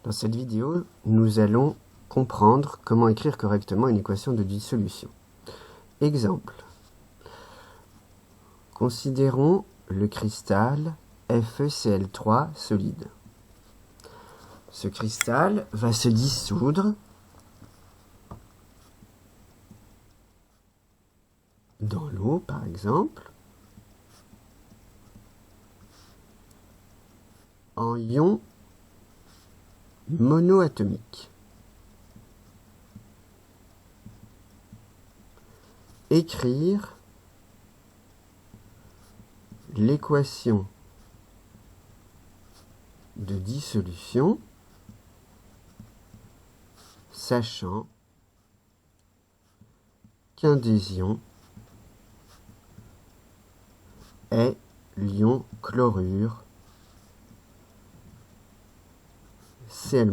Dans cette vidéo, nous allons comprendre comment écrire correctement une équation de dissolution. Exemple. Considérons le cristal FeCl3 solide. Ce cristal va se dissoudre dans l'eau, par exemple, en ions monoatomiques. Écrire l'équation de dissolution, sachant qu'un des ions est l'ion chlorure Cl-,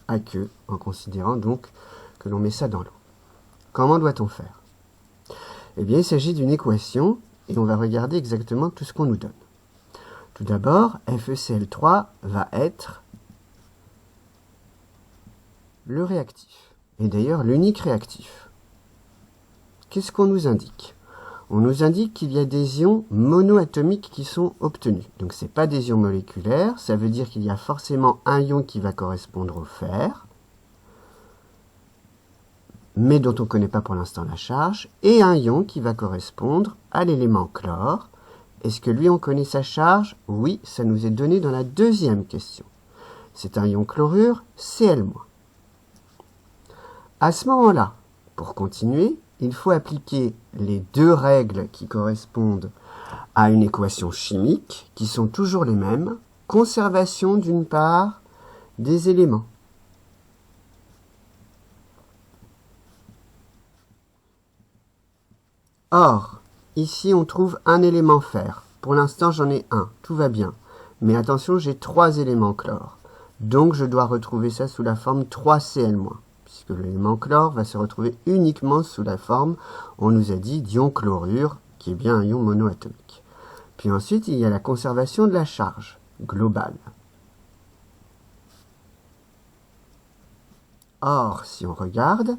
aqueux, en considérant donc que l'on met ça dans l'eau. Comment doit-on faire? Eh bien, il s'agit d'une équation et on va regarder exactement tout ce qu'on nous donne. Tout d'abord, FeCl3 va être le réactif, et d'ailleurs l'unique réactif. Qu'est-ce qu'on nous indique? On nous indique qu'il y a des ions monoatomiques qui sont obtenus. Donc ce n'est pas des ions moléculaires, ça veut dire qu'il y a forcément un ion qui va correspondre au fer, mais dont on ne connaît pas pour l'instant la charge, et un ion qui va correspondre à l'élément chlore. Est-ce que lui, on connaît sa charge? Oui, ça nous est donné dans la deuxième question. C'est un ion chlorure Cl-. À ce moment-là, pour continuer, il faut appliquer les deux règles qui correspondent à une équation chimique, qui sont toujours les mêmes. Conservation d'une part des éléments. Or, ici on trouve un élément fer. Pour l'instant j'en ai un, tout va bien. Mais attention, j'ai 3 éléments chlore. Donc je dois retrouver ça sous la forme 3Cl-, puisque l'élément chlore va se retrouver uniquement sous la forme, on nous a dit, d'ion chlorure, qui est bien un ion monoatomique. Puis ensuite, il y a la conservation de la charge globale. Or, si on regarde,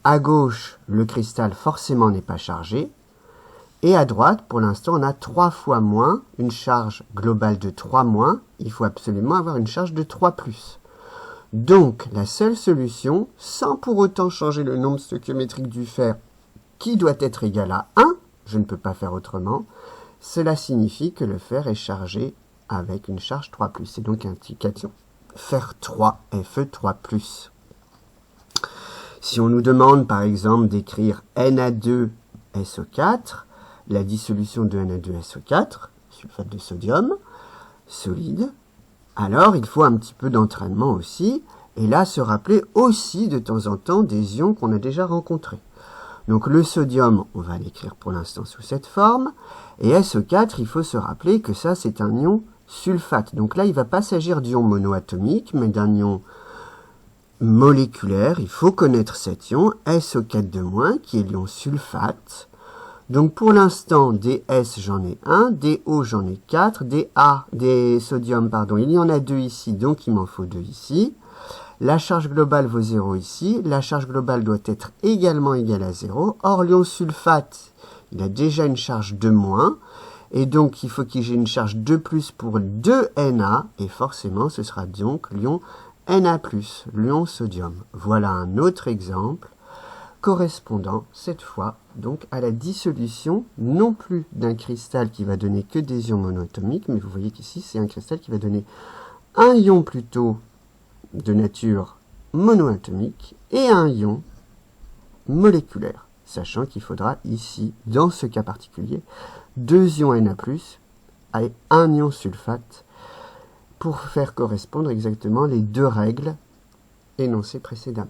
à gauche, le cristal forcément n'est pas chargé, et à droite, pour l'instant, on a 3 fois moins, une charge globale de 3-, il faut absolument avoir une charge de 3+. Donc, la seule solution, sans pour autant changer le nombre stoichiométrique du fer, qui doit être égal à 1, je ne peux pas faire autrement, cela signifie que le fer est chargé avec une charge 3+. C'est donc indication fer 3, Fe3+. Si on nous demande, par exemple, d'écrire Na2SO4, la dissolution de Na2SO4, sulfate de sodium, solide, alors il faut un petit peu d'entraînement aussi, et là se rappeler aussi de temps en temps des ions qu'on a déjà rencontrés. Donc le sodium, on va l'écrire pour l'instant sous cette forme, et SO4, il faut se rappeler que ça c'est un ion sulfate. Donc là il ne va pas s'agir d'ion monoatomique, mais d'un ion moléculaire. Il faut connaître cet ion, SO4-, qui est l'ion sulfate. Donc pour l'instant, des S j'en ai 1, des O j'en ai 4, des sodium, pardon, il y en a 2 ici, donc il m'en faut 2 ici. La charge globale vaut 0 ici, la charge globale doit être également égale à 0. Or l'ion sulfate, il a déjà une charge de moins, et donc il faut qu'il ait une charge de plus pour 2 Na, et forcément ce sera donc l'ion Na+, l'ion sodium. Voilà un autre exemple correspondant cette fois donc à la dissolution non plus d'un cristal qui va donner que des ions monoatomiques, mais vous voyez qu'ici c'est un cristal qui va donner un ion plutôt de nature monoatomique et un ion moléculaire, sachant qu'il faudra ici, dans ce cas particulier, 2 ions Na+, et un ion sulfate pour faire correspondre exactement les deux règles énoncées précédemment.